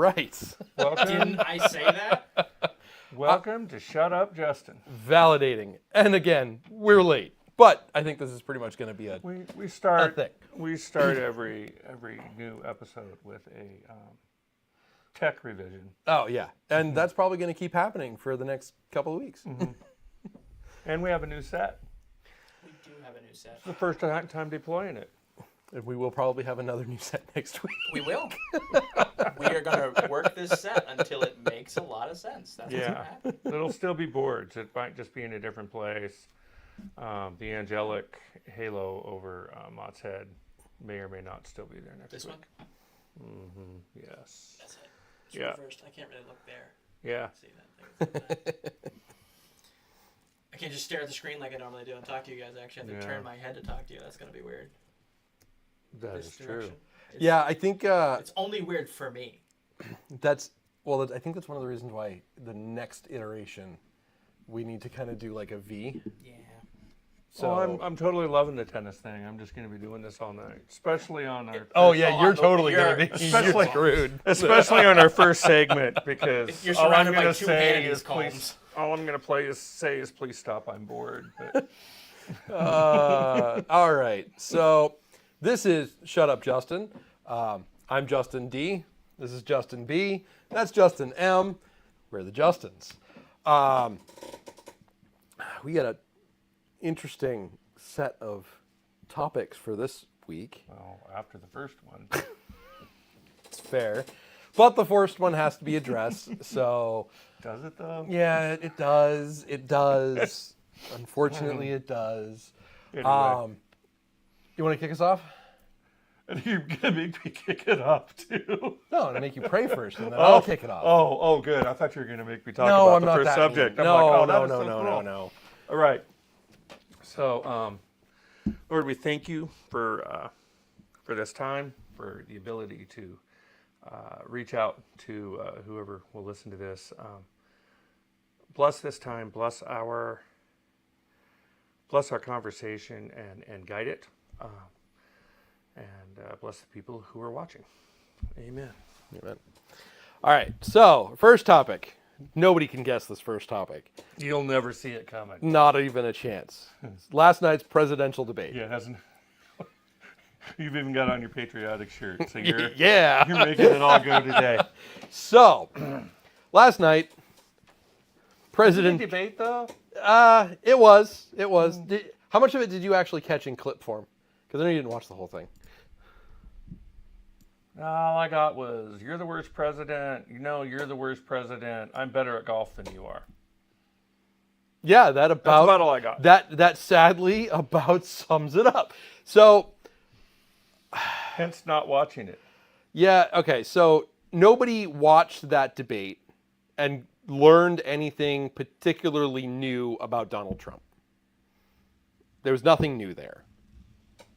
Right. Welcome, Didn't I say that? welcome to Shut Up, Justin. Validating. And again, we're late. But I think this is pretty much going to be a We start thing. we start every new episode with a tech revision. Oh, yeah. And that's probably going to keep happening for the next couple of weeks. And we have a new set. We do have a new set. It's the first time deploying it. And we will probably have another new set next week. We will. We are going to work this set until it makes a lot of sense. That's what's going to happen. It'll still be boards. It might just be in a different place. The angelic halo over Mott's head may or may not still be there next This week. one? Yes. That's it. It's Yeah. reversed. I can't really look there. Yeah. See that thing. I can't just stare at the screen like I normally do and talk to you guys. I actually have to turn my head to talk to you. That's going to be weird. That This is true. direction. It's, Yeah, I think It's only weird for me. I think that's one of the reasons why the next iteration, we need to kind of do like a V. Yeah. So I'm totally loving the tennis thing. I'm just going to be doing this all night, especially on our Oh yeah, you're the- totally you're- gonna be especially- you're screwed. especially on our first segment because You're all I'm surrounded by going to two say Hannitys is please. columns. All I'm going to say is please stop. I'm bored. But All right, so this is Shut Up, Justin. I'm Justin D. This is Justin B. That's Justin M. We're the Justins. We got an interesting set of topics for this week. well, after the first one, It's fair, but the first one has to be addressed. So does it though? yeah, it does. It does. Unfortunately, it does. Anyway, You want to kick us off? and you're going to make me kick it up too. No, I'm gonna make you pray first, and then I'll kick it off. Oh, good. I thought you were going to make me talk no, about I'm the not first that subject. mean. I'm like, No, oh, no, that is no, so no, cool. no, no. All right. So, Lord, we thank you for this time, for the ability to reach out to whoever will listen to this. Bless this time, bless our conversation, and guide it, and bless the people who are watching. Amen. Amen. All right, so first topic. Nobody can guess this first topic. You'll never see it coming. Not even a chance. Last night's presidential debate. Yeah, it hasn't. You've even got on your patriotic shirt, so you're Yeah. you're making it all go today. So, last night, President. Debate though. It was. How much of it did you actually catch in clip form? Because I know you didn't watch the whole thing. All I got was, you're the worst president. You know, you're the worst president. I'm better at golf than you are. Yeah, That's about all I got. That sadly about sums it up. So, Hence not watching it. yeah, okay. So nobody watched that debate and learned anything particularly new about Donald Trump. There was nothing new there.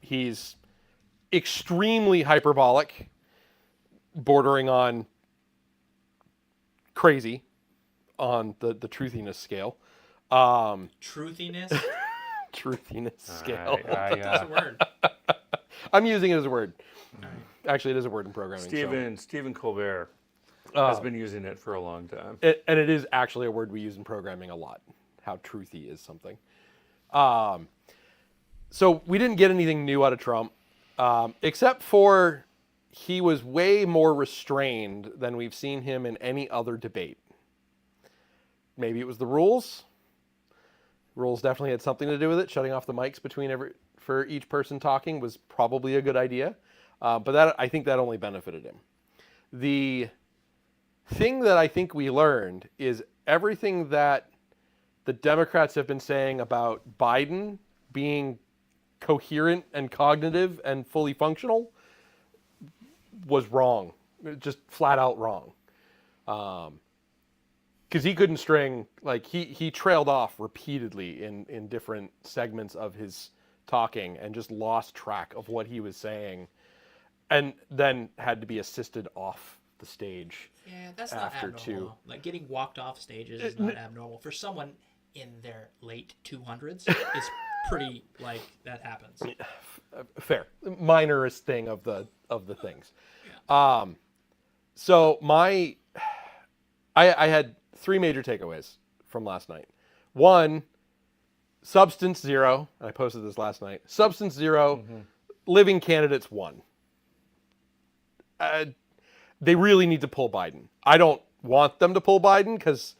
He's extremely hyperbolic, bordering on crazy on the truthiness scale. Truthiness? Truthiness scale. That's a word. I'm using it as a word. Actually, it is a word in programming. Stephen Colbert has been using it for a long time. And it is actually a word we use in programming a lot. How truthy is something. So we didn't get anything new out of Trump, except for he was way more restrained than we've seen him in any other debate. Maybe it was the rules. Rules definitely had something to do with it. Shutting off the mics for each person talking was probably a good idea. But I think that only benefited him. The thing that I think we learned is everything that the Democrats have been saying about Biden being coherent and cognitive and fully functional was wrong. Just flat out wrong. Because he couldn't string, like he trailed off repeatedly in different segments of his talking and just lost track of what he was saying, and then had to be assisted off the stage. Yeah, that's After not two. abnormal. Like getting walked off stages is not abnormal. For someone in their late 200s, it's pretty like that happens. Fair, minorest thing of the things. So I had three major takeaways from last night. One, substance zero. And I posted this last night. Substance 0, living candidates 1. They really need to pull Biden. I don't want them to pull Biden because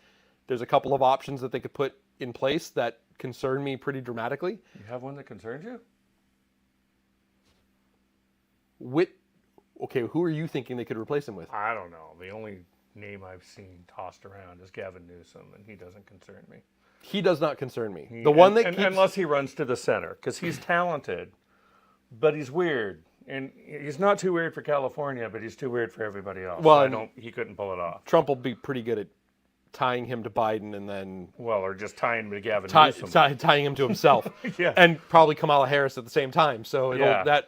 there's a couple of options that they could put in place that concern me pretty dramatically. You have one that concerns you? Okay, who are you thinking they could replace him with? I don't know. The only name I've seen tossed around is Gavin Newsom, and he doesn't concern me. He does not concern me. The one that keeps... Unless he runs to the center, because he's talented, but he's weird. And he's not too weird for California, but he's too weird for everybody else. Well, So he couldn't pull it off. Trump will be pretty good at tying him to Biden and then Well, or just tying him to Gavin Newsom. tying him to himself. Yeah. And probably Kamala Harris at the same time. So Yeah.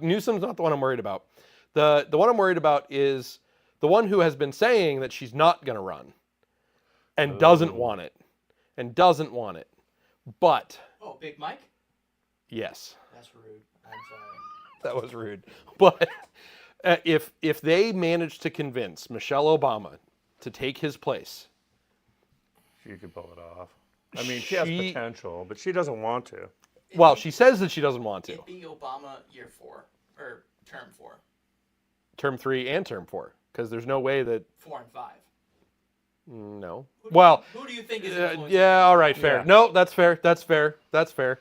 Newsom's not the one I'm worried about. The one I'm worried about is the one who has been saying that she's not going to run and doesn't want it. But Oh, Big Mike? yes. That's rude. I'm sorry. That was rude. But if they manage to convince Michelle Obama to take his place, She could pull it off. I mean, she has potential, but she doesn't want to. well, she says that she doesn't want to. It'd be Obama year 4 or term 4, Term 3 and term 4, because there's no way that 4 and 5. no. Who do you think is influencing? Yeah, all right, fair. Yeah. No, that's fair. That's fair.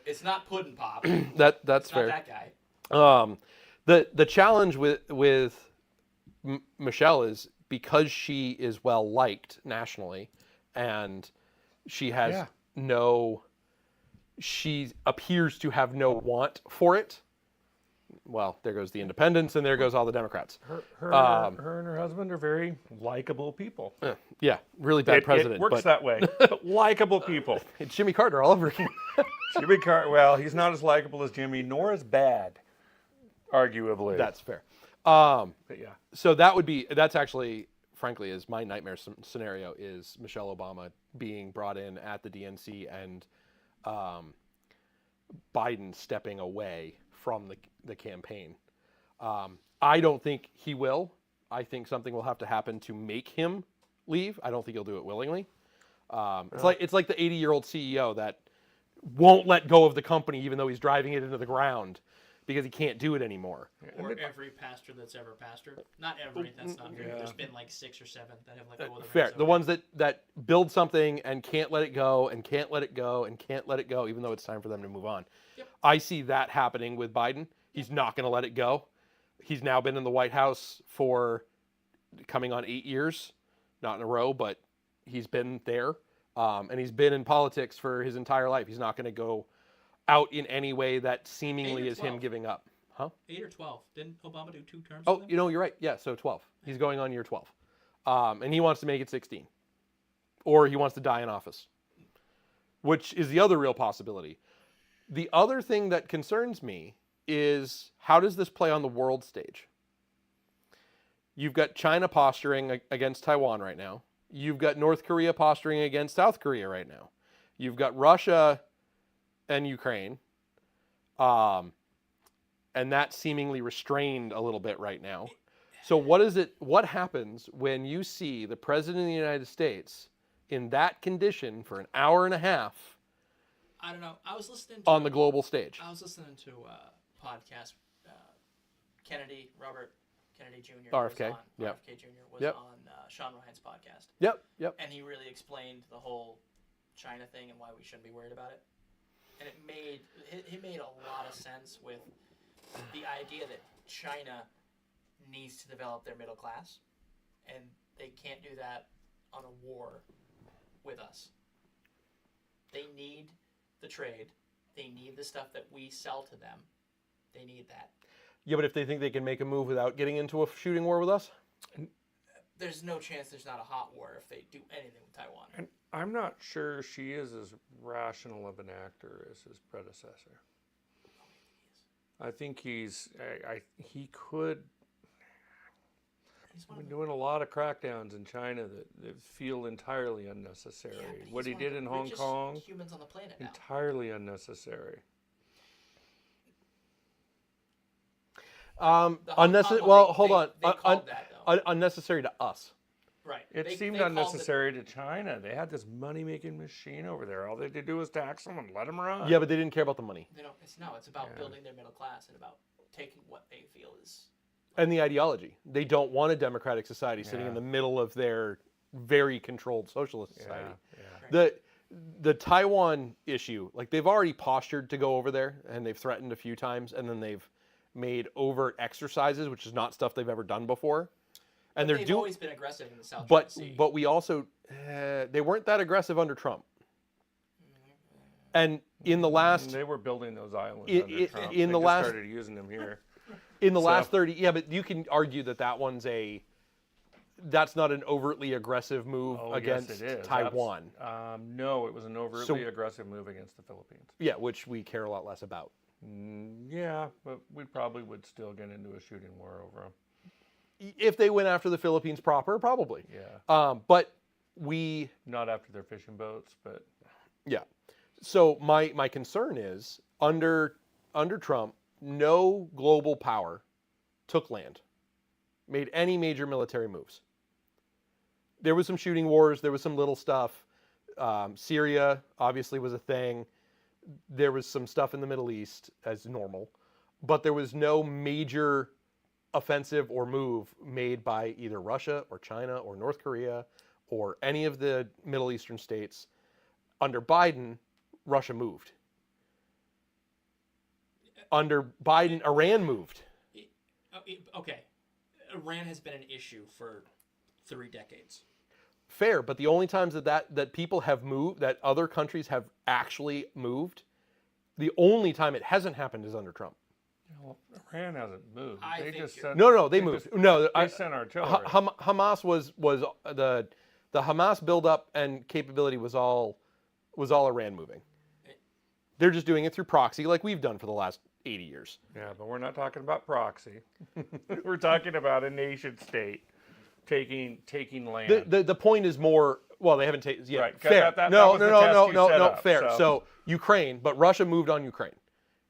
It's not Puddin' Pop. That's It's fair. not that guy. The challenge with Michelle is because she is well liked nationally, and she has she appears to have no want for it. Well, there goes the independents, and there goes all the Democrats. Her and her husband are very likable people. Yeah, really bad president. It works but that way. Likable people. it's Jimmy Carter all over again. Jimmy Carter, well, he's not as likable as Jimmy, nor as bad, arguably. That's fair. But yeah. So that's actually, frankly, is my nightmare scenario is Michelle Obama being brought in at the DNC and Biden stepping away from the campaign. I don't think he will. I think something will have to happen to make him leave. I don't think he'll do it willingly. It's like the 80-year-old CEO that won't let go of the company even though he's driving it into the ground because he can't do it anymore. Or every pastor that's ever pastored. Not every, that's not true. There's been like 6 or 7 that have let go of the Fair. reins The already. ones that build something and can't let it go and can't let it go and can't let it go, even though it's time for them to move on. Yep. I see that happening with Biden. He's not going to let it go. He's now been in the White House for coming on 8 years, not in a row, but he's been there. And he's been in politics for his entire life. He's not going to go out in any way that seemingly 8 or is him 12. giving up. Huh? 8 or 12. Didn't Obama do 2 terms? Oh, with him? you know, you're right. Yeah, so 12. He's going on year 12. And he wants to make it 16. Or he wants to die in office, which is the other real possibility. The other thing that concerns me is how does this play on the world stage? You've got China posturing against Taiwan right now. You've got North Korea posturing against South Korea right now. You've got Russia and Ukraine. And that's seemingly restrained a little bit right now. So what happens when you see the President of the United States in that condition for an hour and a half I don't know. I was listening to on the global stage? I was listening to a podcast. Robert Kennedy Jr. RFK, Was on, yep. RFK Jr. was Yep. on Sean Ryan's podcast. Yep. And he really explained the whole China thing and why we shouldn't be worried about it. And it made a lot of sense with the idea that China needs to develop their middle class, and they can't do that on a war with us. They need the trade. They need the stuff that we sell to them. They need that. Yeah, but if they think they can make a move without getting into a shooting war with us? There's no chance there's not a hot war if they do anything with Taiwan. And I'm not sure she is as rational of an actor as his predecessor. I think he could. He's one Been of the, doing a lot of crackdowns in China that feel entirely unnecessary. yeah, but What he's he one did of in the Hong richest Kong, humans on the planet now. entirely unnecessary. The Hong Unnecessary. Kong- Well, they- hold they- on. They called that though. unnecessary to us. Right. It They seemed called it- unnecessary to China. They had this money-making machine over there. All they had to do was tax them and let them run. Yeah, but they didn't care about the money They don't. It's about building their middle class and about taking what they feel is. and the ideology. They don't want a democratic society sitting in Yeah. the middle of their very controlled socialist society. Yeah. The Taiwan issue, like they've already postured to go over there, and they've threatened a few times, and then they've made overt exercises, which is not stuff they've ever done before. And they're They've doing, always been aggressive in the South China Sea. but we also they weren't that aggressive under Trump. And in the last They were building those islands I- under I- Trump. in They the just last- started using them here. last So- 30, yeah, but you can argue that one's that's not an overtly aggressive move Oh, against yes, it is. Taiwan. No, it was an overtly aggressive move against the Philippines. Yeah, which we care a lot less about. Yeah, but we probably would still get into a shooting war over them. If they went after the Philippines proper, probably. Yeah, But we, not after their fishing boats, but yeah. So my concern is under Trump, no global power took land, made any major military moves. There was some shooting wars. There was some little stuff. Syria obviously was a thing. There was some stuff in the Middle East as normal, but there was no major offensive or move made by either Russia or China or North Korea or any of the Middle Eastern states. Under Biden, Russia moved. Under Biden, Iran moved. Okay, Iran has been an issue for 3 decades. Fair, but the only times that people have moved, that other countries have actually moved, the only time it hasn't happened is under Trump. well, Iran hasn't moved. I They think just you're- sent, No, they moved. just- No, they sent artillery. Hamas was the Hamas buildup and capability was all Iran moving. They're just doing it through proxy, like we've done for the last 80 years. Yeah, but we're not talking about proxy. We're talking about a nation state taking land. The point is more. Well, they haven't taken. Yeah, Right, 'cause fair. that No, was the no, test no, you no, set no. up, Fair. so- So Ukraine, but Russia moved on Ukraine.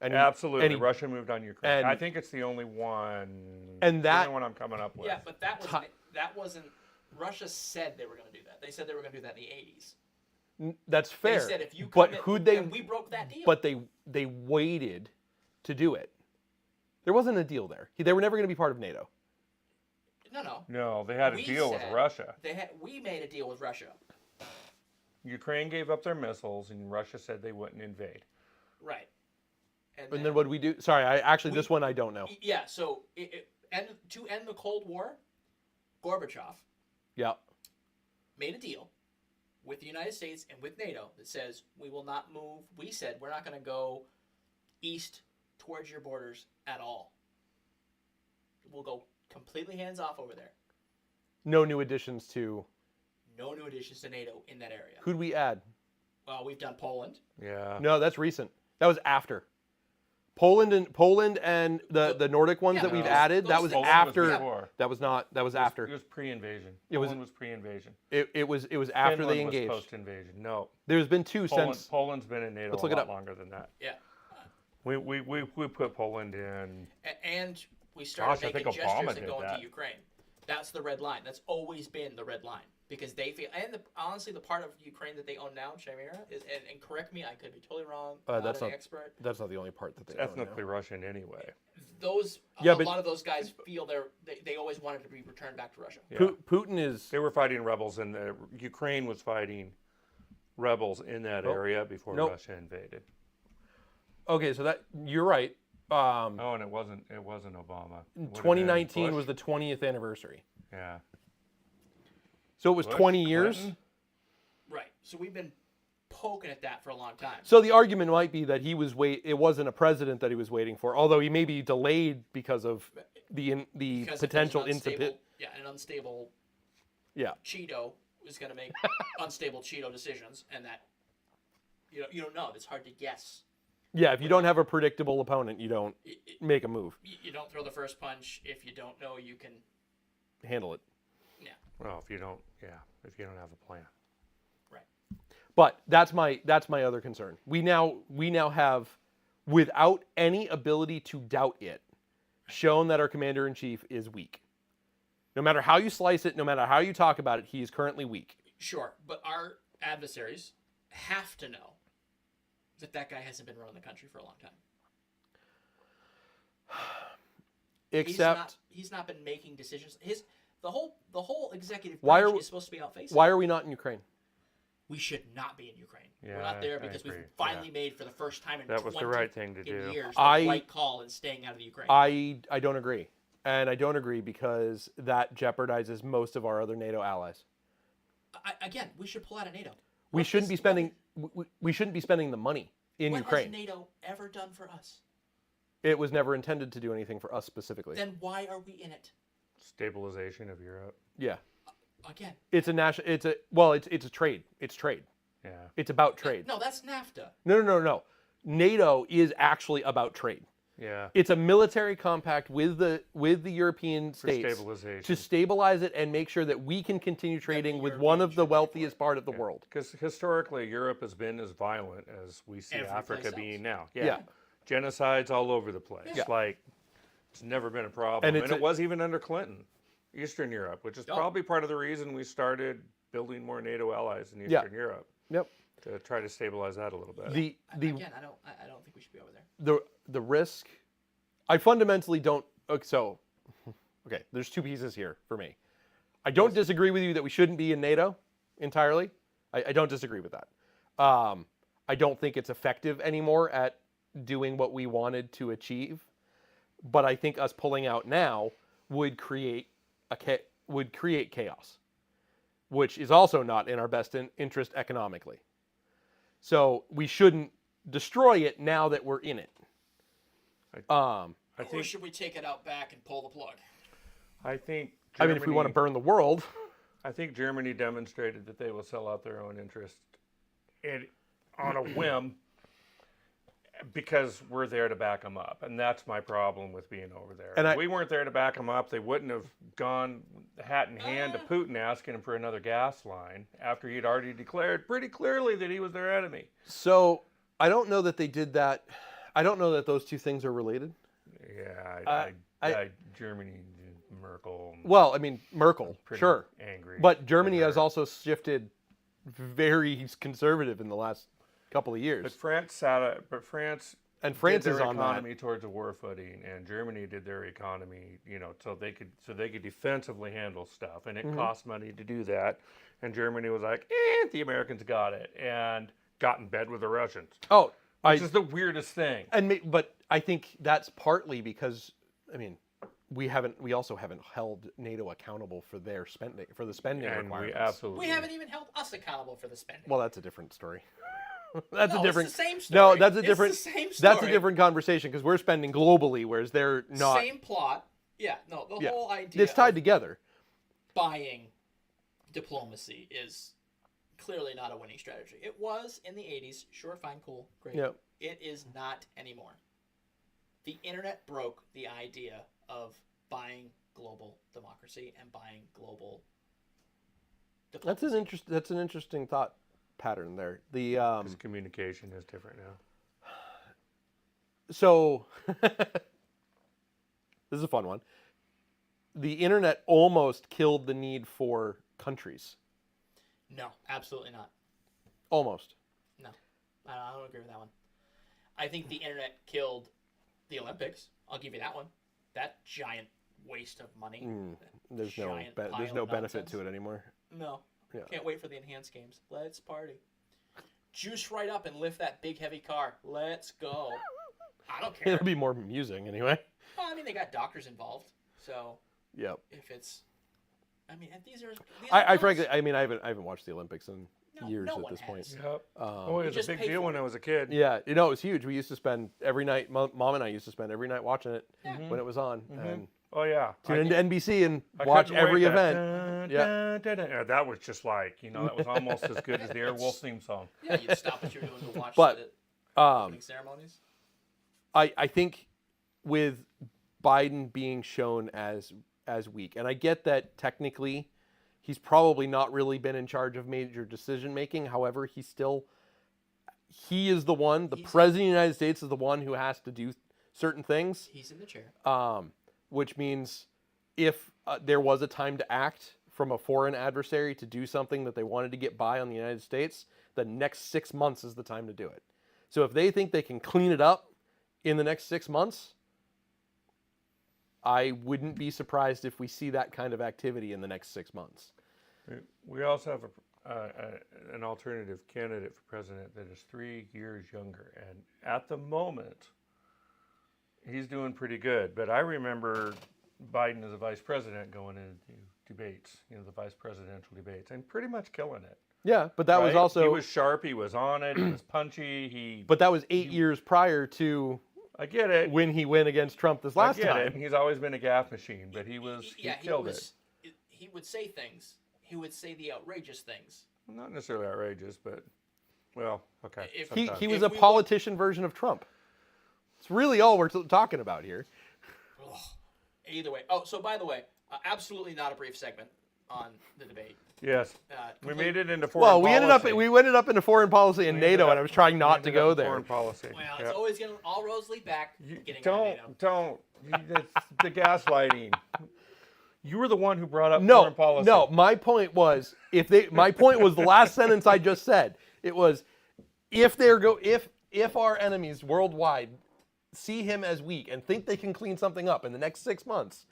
And Absolutely, and Russia moved on Ukraine. and- I think it's the only one. And it's that- the only one I'm coming up with. Yeah, but that wasn't. Russia said they were going to do that. They said they were going to do that in the 80s. That's fair. They said if you but commit, who'd they? and we broke that deal. But they waited to do it. There wasn't a deal there. They were never going to be part of NATO. no. No, they had a We deal with said- Russia. We made a deal with Russia. Ukraine gave up their missiles, and Russia said they wouldn't invade. Right. And then what did we do? Sorry, this one I don't know. Yeah, so to end the Cold War, Gorbachev Yeah. made a deal with the United States and with NATO that says we will not move. We said we're not going to go east towards your borders at all. We'll go completely hands off over there. No new additions to. No new additions to NATO in that area. Who'd we add? Well, we've done Poland. Yeah. No, that's recent. That was after. Poland and the Nordic ones Yeah, that we've those- added. That those was things- after. was before. That was not. That was It after. was pre-invasion. It was- Poland was pre-invasion. It was after Finland they was engaged. post-invasion. No, There's been two Poland, since. Poland's been in NATO Let's a look it lot up. longer than that. Yeah. We put Poland in. And we started Gosh, I think making Obama gestures did and going that. to Ukraine. That's the red line. That's always been the red line because they feel. And honestly, the part of Ukraine that they own now, Chimera, is and correct me, I could be totally wrong. That's not an not- expert. That's not the only part that they. It's own now. ethnically Russian anyway. Those Yeah, a but- lot of those guys feel they always wanted to be returned back to Russia. Yeah. Putin is. They were fighting rebels, and Ukraine was fighting rebels in that Nope. area before Nope. Russia invaded. Okay, so that you're right. Oh, and it wasn't Obama. It would've been 2019 Bush. was the 20th anniversary. Yeah. So it was Bush, 20 years. Clinton? Right. So we've been poking at that for a long time. So the argument might be that it wasn't a president that he was waiting for, although he may be delayed because of the Because if potential there's an into unstable, an unstable yeah. Cheeto is going to make unstable Cheeto decisions, and that you don't know. It's hard to guess. Yeah, if you don't have a predictable opponent, you don't make a move. You don't throw the first punch if you don't know you can. Handle it. Well, if you don't have a plan. Right. But that's my other concern. We now have, without any ability to doubt it, shown that our commander in chief is weak. No matter how you slice it, no matter how you talk about it, he is currently weak. Sure, but our adversaries have to know that guy hasn't been running the country for a long time. Except, he's not been making decisions. The whole executive Why branch are- is supposed to be out facing. why are we not in Ukraine? We should not be in Ukraine. Yeah, We're not there I because we've agree. finally made for the first time in That was the 20 right thing to do. years the I- right call in staying out of the Ukraine. I don't agree. And I don't agree because that jeopardizes most of our other NATO allies. Again, we should pull out of NATO. We What shouldn't is- be spending we shouldn't be spending the money in What Ukraine. has NATO ever done for us? It was never intended to do anything for us specifically. Then why are we in it? Stabilization of Europe. Yeah. Again. It's a trade. It's trade. Yeah. It's about trade. No, that's NAFTA. No. NATO is actually about trade. Yeah. It's a military compact with the European For states stabilization. to stabilize it and make sure that we can continue trading with Europeans one of the should pay for wealthiest it. part of the world. Because historically, Europe has been as violent as we see Every Africa place being else. now. Yeah. Genocides all over the place. Yeah. Like, it's never been a problem. And And, it's it was even under Clinton, Eastern Europe, which is Oh. probably part of the reason we started building more NATO allies in Yeah. Eastern Europe Yep. to try to stabilize that a little bit. The Again, I don't think we should be over there. the risk, I fundamentally don't. Okay, there's two pieces here for me. I don't disagree with you that we shouldn't be in NATO entirely. I don't disagree with that. I don't think it's effective anymore at doing what we wanted to achieve. But I think us pulling out now would create chaos, which is also not in our best interest economically. So we shouldn't destroy it now that we're in it. I Or think. should we take it out back and pull the plug? I think. I mean, if we want to burn the world, I think Germany demonstrated that they will sell out their own interest and on a whim because we're there to back them up. And that's my problem with being over there. And If we weren't there to back them up, they wouldn't have gone hat in hand to Putin asking him for another gas line after he'd already declared pretty clearly that he was their enemy. so I don't know that they did that. I don't know that those two things are related. Yeah, Germany, Merkel, Well, I mean, Merkel, pretty sure. angry. But Germany with has her. also shifted very conservative in the last couple of But years. France And France did is their on that. economy towards a war footing, and Germany did their economy, so they could defensively handle stuff, and it Mm-hmm. cost money to do that. And Germany was like, the Americans got it, and got in bed with the Russians, Oh, which is the weirdest thing. but I think that's partly because, I mean, we also haven't held NATO accountable for their spending, for the spending And we requirements. absolutely. We haven't even held us accountable for the spending. Well, that's a different story. That's No, a different. It's the same No, story. that's a It's different. the same That's a story. different conversation because we're spending globally, whereas they're not. Same plot. Yeah, no, the Yeah. whole idea It's tied of together. buying diplomacy is clearly not a winning strategy. It was in the 80s. Sure, fine, cool, great. Yeah. It is not anymore. The internet broke the idea of buying global democracy and buying global diplomacy. That's an interesting thought pattern there. The Because communication is different now. so this is a fun one. The internet almost killed the need for countries. No, absolutely not. Almost. No, I don't agree with that one. I think the internet killed the Olympics. I'll give you that one. That giant waste of money. There's Giant there's pile no of benefit nonsense. to it anymore. No. Yeah. Can't wait for the enhanced games. Let's party. Juice right up and lift that big heavy car. Let's go. I don't care. It'll be more amusing anyway. Well, I mean, they got doctors involved, so Yep. if it's, I mean, these are. I frankly, I mean, I haven't watched the Olympics in years no at one this point. has. Yep. Oh, it was just a big pay deal for when it. I was a kid. Yeah, it was huge. We used to spend every night. Mom and I used to spend every night watching it when it was on, and Oh yeah. tune into NBC and I watch couldn't wait every that event. dun, dun, dun, dun. That was just like, that was almost as good as the Airwolf theme song. Yeah, you'd stop what you're doing to watch But, the opening ceremonies. I think with Biden being shown as weak, and I get that technically he's probably not really been in charge of major decision making. However, he is the one. The president of the United States is the one who has to do certain things. He's in the chair. Which means if there was a time to act from a foreign adversary to do something that they wanted to get by on the United States, the next 6 months is the time to do it. So if they think they can clean it up in the next 6 months, I wouldn't be surprised if we see that kind of activity in the next 6 months. We also have an alternative candidate for president that is 3 years younger, and at the moment, he's doing pretty good. But I remember Biden as a vice president going into debates, the vice presidential debates, and pretty much killing it. Yeah, but that was right? also He was sharp. He was on it. He was punchy. But that was 8 years prior to I get it. when he went against Trump this last I get time. it. He's always been a gaffe machine, but he killed it. He would say things. He would say the outrageous things. Not necessarily outrageous, but well, okay. He was If a we politician version of Trump. It's really all we're talking about here. Ugh. Either way. Oh, so by the way, absolutely not a brief segment on the debate. Yes, we complete- made it into foreign policy. Well, we ended up into foreign policy and NATO, and I was trying not to go there. Foreign policy. Well, Yep. it's always going to all roads lead back. Getting Don't. That's the gaslighting. You were the one who brought up No, foreign policy. no. My point was my point was the last sentence I just said. It was if our enemies worldwide see him as weak and think they can clean something up in the next 6 months,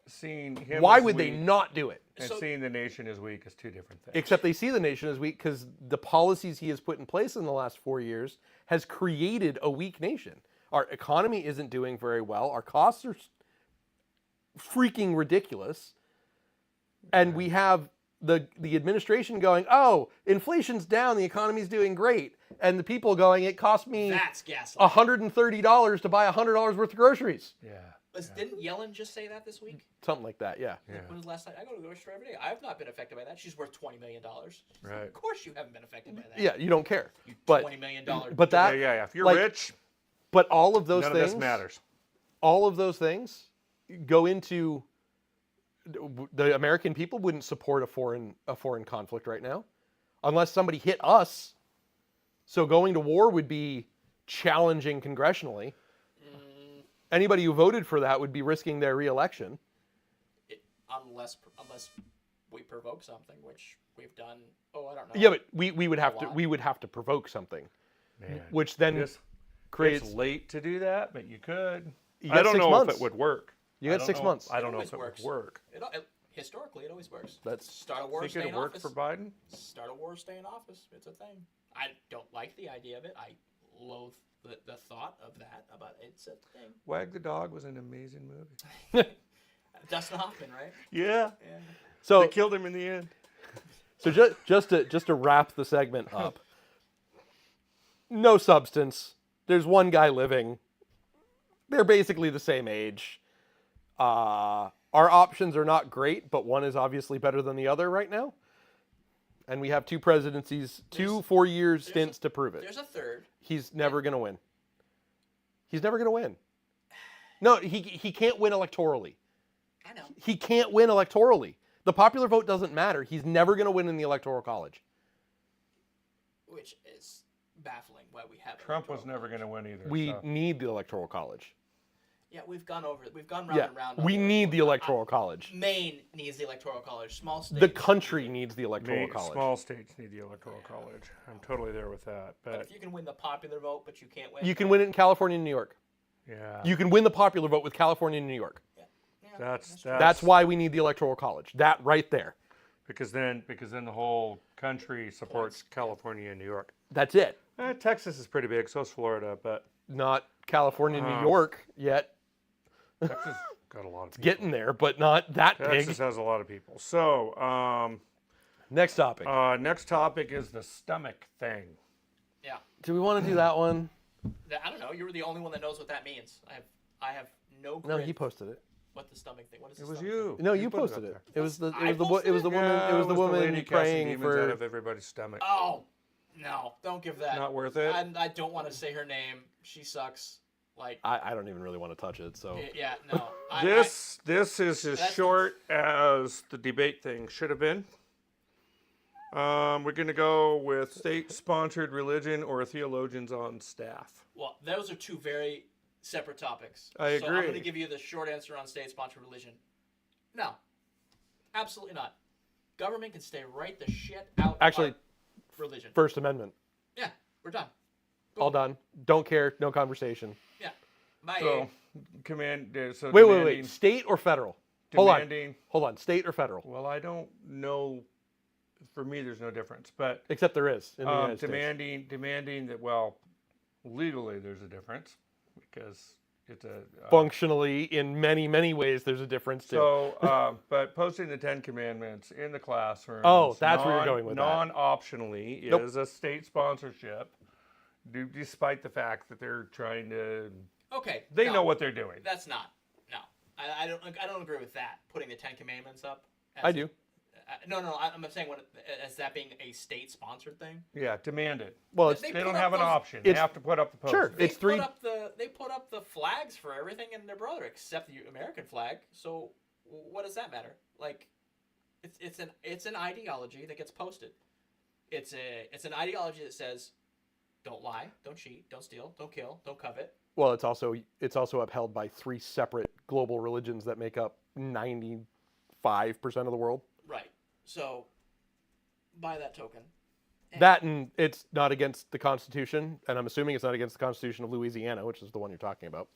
Seeing him why as would they weak not do it? and seeing the nation as weak is two different things. Except they see the nation as weak because the policies he has put in place in the last 4 years has created a weak nation. Our economy isn't doing very well. Our costs are freaking ridiculous. And we have the administration going, oh, inflation's down, the economy's doing great. And the people going, it cost me That's gaslighting. $130 to buy $100 worth of groceries. Yeah. Didn't Yellen just say that this week? Something like that, yeah. When was the last time? I go to the grocery store every day. I have not been affected by that. She's worth $20 million. Right. Of course you haven't been affected by that. Yeah, you don't care. You But $20 million. but that Yeah. If you're like, rich, but all of those none things of this matters. all of those things go into the American people wouldn't support a foreign conflict right now unless somebody hit us. So going to war would be challenging congressionally. Anybody who voted for that would be risking their reelection. Unless we provoke something, which we've done. Oh, I don't know. Yeah, but we would have to lot. we would have to provoke something, Man. which then It's creates. late to do that, but you could. You got I don't 6 know months. if it would work. You I got don't 6 know- months. I don't know always if it works. would work. Historically, it always works. That's Start a war, Think stay in it'd work office. for Biden? Start a war, stay in office. It's a thing. I don't like the idea of it. I loathe the thought of that. But it's a thing. Wag the Dog was an amazing movie. Dustin Hoffman, right? Yeah. Yeah. so They killed him in the end. So just to wrap the segment up, no substance. There's one guy living. They're basically the same age. Our options are not great, but one is obviously better than the other right now. And we have two presidencies, two 4-year stints to prove it. There's a third. He's never going to win. He's never going to win. No, he can't win electorally. I know. He can't win electorally. The popular vote doesn't matter. He's never going to win in the Electoral College. Which is baffling why we have Trump was electoral never going college. to win either. We so. need the Electoral College. Yeah, we've gone over it. We've gone round Yeah, and round. on we it. need the Electoral College. Maine needs the electoral college. Small states. The country needs the Electoral College. Small states need the Electoral College. I'm totally there with that. But But if you can win the popular vote, but you can't win. You can win it in California and New York. yeah, You can win the popular vote with California and New York. Yeah, that's That's why we need the Electoral College. That right there. because then the whole country supports California and New York. That's it. Texas is pretty big, so is Florida, but Not California and New York yet. Texas got a lot of people. Getting there, but not that Texas big. has a lot of people. So Next topic. next topic is the stomach thing. Yeah. Do we want to do that one? I don't know. You were the only one that knows what that means. I have no No, grid he posted it. what the stomach thing. What is the It was stomach you. No, you put posted up it. there. It was the I it was the posted it was the it? woman Yeah, it was the woman lady casting praying demons for out of everybody's stomach. thing? Oh, no! Don't give that. Not worth it? I don't want to say her name. She sucks. Like, I don't even really want to touch it. So yeah, no. This is as That's- short as the debate thing should have been. We're gonna go with state-sponsored religion or theologians on staff. Well, those are two very separate topics. I So I'm agree. going to give you the short answer on state-sponsored religion. No, absolutely not. Government can stay right the shit out. Actually, of our religion. First Amendment. Yeah, we're done. All done. Don't care. No conversation. Yeah. My So, so Wait. demanding- State or federal? demanding, Hold on. State or federal? Well, I don't know. For me, there's no difference. But Except there is in the United States. demanding that, well, legally there's a difference because it's a Functionally, in many, many ways, there's a difference too. So, but posting the Ten Commandments in the classroom. Oh, that's where you're going with that. Non-optionally Nope. is a state sponsorship, despite the fact that they're trying to. Okay. They no, know what they're doing. That's not. No, I don't agree with that. Putting the Ten Commandments up. I do. No. I'm saying as that being a state-sponsored thing. Yeah, demand it. Well, it's They They put don't up have an those- option. They it's- have to put up the poster. Sure, it's three. They put up the flags for everything in their brother except the American flag. So what does that matter? Like, it's an ideology that gets posted. It's an ideology that says, don't lie, don't cheat, don't steal, don't kill, don't covet. Well, it's also upheld by three separate global religions that make up 95% of the world. Right. So, by that token, That, and it's not against the Constitution, and I'm assuming it's not against the Constitution of Louisiana, which is the one you're talking about.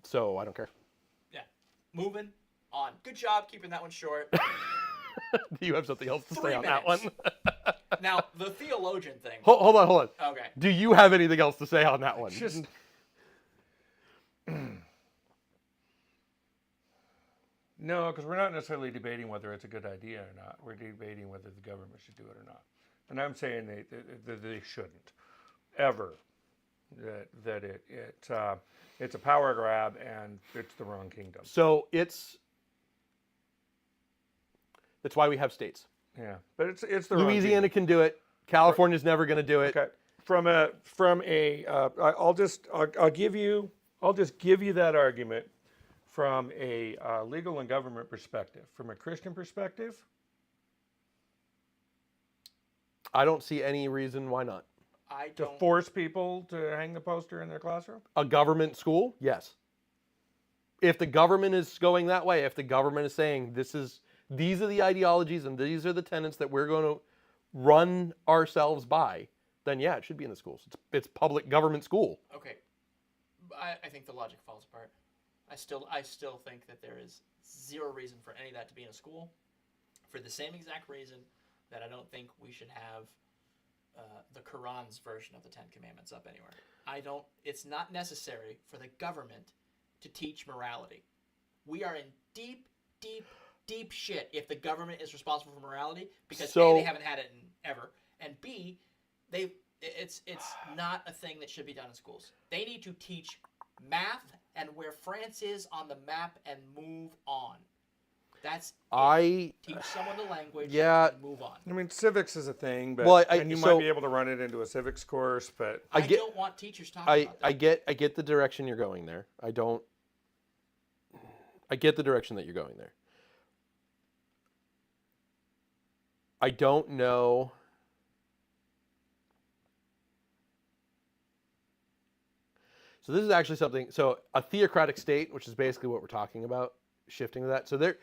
So I don't care. yeah, moving on. Good job keeping that one short. Do you have something else to 3 say on that one? minutes. Now, the theologian thing. Hold on. Okay. Do you have anything else to say on that one? Just. No, because we're not necessarily debating whether it's a good idea or not. We're debating whether the government should do it or not. And I'm saying they shouldn't, ever. It's a power grab and it's the wrong kingdom. So that's why we have states. Yeah, but it's the wrong Louisiana kingdom. can do it. California's never going to do it. Okay. I'll just give you that argument from a legal and government perspective. From a Christian perspective, I don't see any reason why not. I to don't. force people to hang the poster in their classroom. A government school, yes. If the government is going that way, if the government is saying these are the ideologies and these are the tenets that we're going to run ourselves by, then yeah, it should be in the schools. It's public government school. Okay. I think the logic falls apart. I still think that there is zero reason for any of that to be in a school, for the same exact reason that I don't think we should have the Quran's version of the Ten Commandments up anywhere. It's not necessary for the government to teach morality. We are in deep, deep, deep shit if the government is responsible for morality, because A, they haven't had it in ever, and B, it's not a thing that should be done in schools. They need to teach math and where France is on the map and move on. That's it. Teach someone the language and move on. I mean, civics is a thing, but Well, and you might be able to run it into a civics course, but I don't want teachers talking about that. I get the direction you're going there. I get the direction that you're going there. I don't know. So this is actually something. So a theocratic state, which is basically what we're talking about, shifting to that. So there,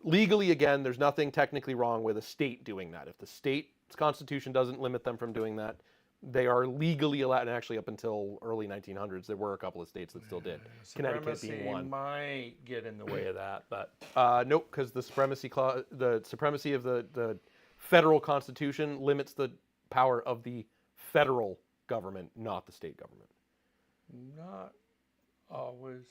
legally, again, there's nothing technically wrong with a state doing that. If the state's constitution doesn't limit them from doing that, they are legally allowed. And actually, up until early 1900s, there were a couple of states that still did. Connecticut being one. Might get in the way of that, but Nope, because the supremacy clause, the supremacy of the federal constitution limits the power of the federal government, not the state government. not always.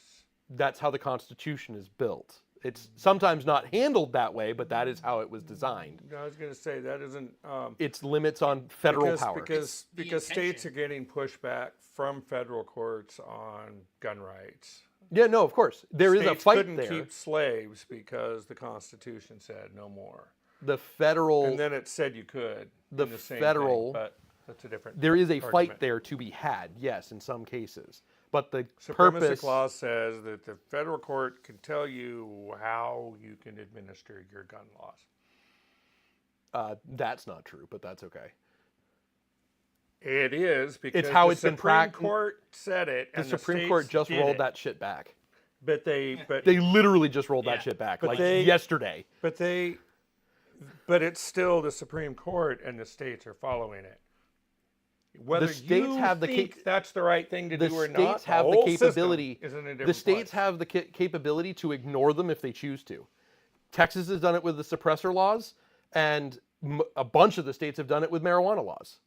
That's how the Constitution is built. It's sometimes not handled that way, but that is how it was designed. I was going to say that isn't. It's limits on federal power. Because the states intention. are getting pushback from federal courts on gun rights. Yeah, no, of course. There is a States fight couldn't there. keep slaves because the Constitution said no more. The federal, And then it said you could. The in the same federal- thing, but that's a different. there is a argument. fight there to be had, yes, in some cases. But the Supremacy purpose, clause says that the federal court can tell you how you can administer your gun laws. that's not true, but that's okay. It is because how the it's been Supreme prac- Court said it, The and Supreme states Court just did rolled it. that shit back. but they literally just rolled that Yeah. shit back, But like they- yesterday. but it's still the Supreme Court, and the states are following it. Whether states you have the think that's the right thing to The do or states not, have the whole system capability. is in a different The states place. have the capability to ignore them if they choose to. Texas has done it with the suppressor laws, and a bunch of the states have done it with marijuana laws.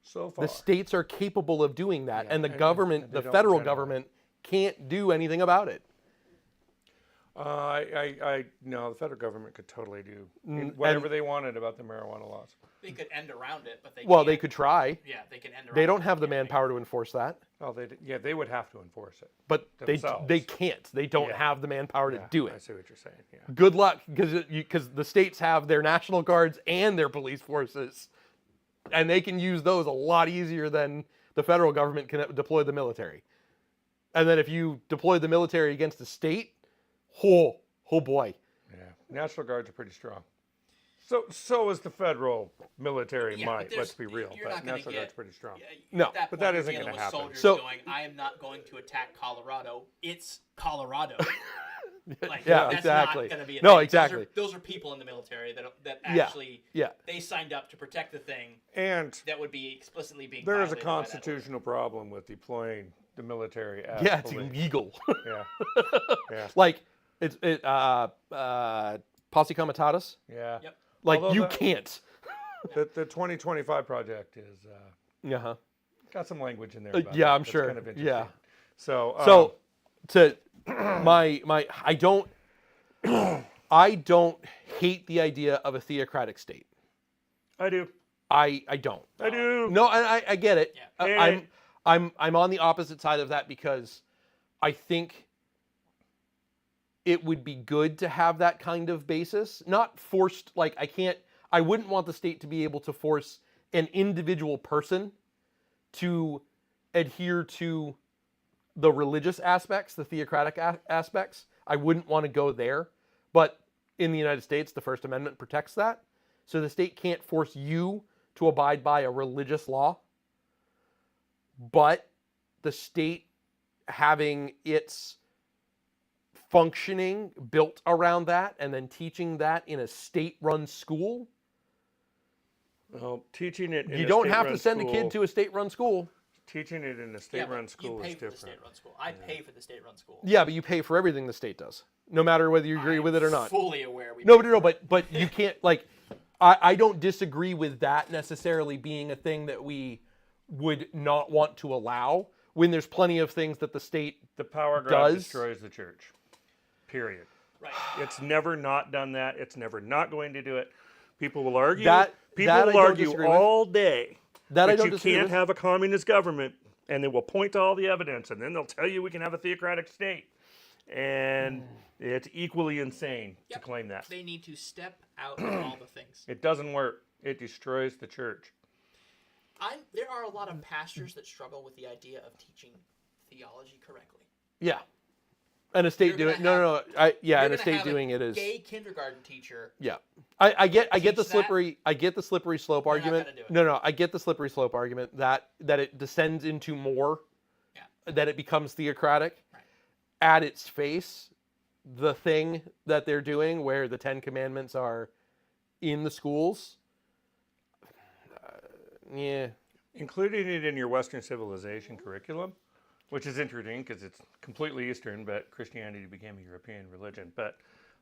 So far. The states are capable of doing that, and the and government, they the don't federal generally. government, can't do anything about it. No, the federal government could totally do and- whatever they wanted about the marijuana laws. They could end around it, but they Well, can't. they could try. Yeah, they can end around They it, don't but have the can't make it. manpower to enforce that, Oh, they would have to enforce it. but Themselves. they can't. They don't Yeah. have the manpower to Yeah, do I it. see what you're saying. Yeah. Good luck, because the states have their national guards and their police forces, and they can use those a lot easier than the federal government can deploy the military. And then if you deploy the military against a state, oh boy. Yeah. National Guards are pretty strong. So is the federal military Yeah, but might. there's- Let's be real. you're but not gonna National get- Guard's pretty strong. Yeah, No, at that but point, that you're isn't dealing gonna with happen. Soldiers So- going, I am not going to attack Colorado. It's Colorado. Like, Yeah, that's exactly. Not gonna be a No, thing. exactly. Those are people in the military that Yeah, actually yeah. they signed up to protect the thing And that would be explicitly being. there is a violated by that order. constitutional problem with deploying the military as Yeah, it's police. illegal. Yeah. Yeah. Like posse comitatus. Yeah. Yep. Like Although you that- can't. The 2025 project is Uh-huh. got some language in there. About yeah, that I'm that's sure. Kind of interesting. Yeah. So So to my I don't hate the idea of a theocratic state. I do. I don't. I do. No, I get it. Yeah. I'm on the opposite side of that because I think it would be good to have that kind of basis, not forced. Like I wouldn't want the state to be able to force an individual person to adhere to the religious aspects, the theocratic aspects. I wouldn't want to go there. But in the United States, the First Amendment protects that. So the state can't force you to abide by a religious law. But the state having its functioning built around that and then teaching that in a state-run school, Well, teaching it. In you a don't have to state-run send a kid to a state-run school. Teaching it in a Yeah, state-run but school you pay is for the different. state-run school. I pay for the state-run school. Yeah, but you pay for everything the state does, no matter whether you agree I'm with it or not. Fully aware. We No, pay no, for it. but you can't like. I don't disagree with that necessarily being a thing that we would not want to allow when there's plenty of things that the state. The power grab Does- destroys the church. Period. Right. It's never not done that. It's never not going to do it. People will argue. People that I will don't argue disagree with. all day That I that don't you disagree can't with. have a communist government, and they will point to all the evidence, and then they'll tell you we can have a theocratic state, and it's equally insane Yep. to claim that. They need to step out of all the things. It doesn't work. It destroys the church. There are a lot of pastors that struggle with the idea of teaching theology correctly. Yeah, and a state You're doing gonna no. And You're a gonna state have doing it is gay kindergarten teacher. yeah. I get the Teach that. slippery slope not argument. gonna do it. No, I get the slippery slope argument that it descends into more, Yeah. that it becomes theocratic. Right. At its face, the thing that they're doing where the 10 Commandments are in the schools, yeah. Including it in your Western civilization curriculum, which is interesting because it's completely Eastern, but Christianity became a European religion. But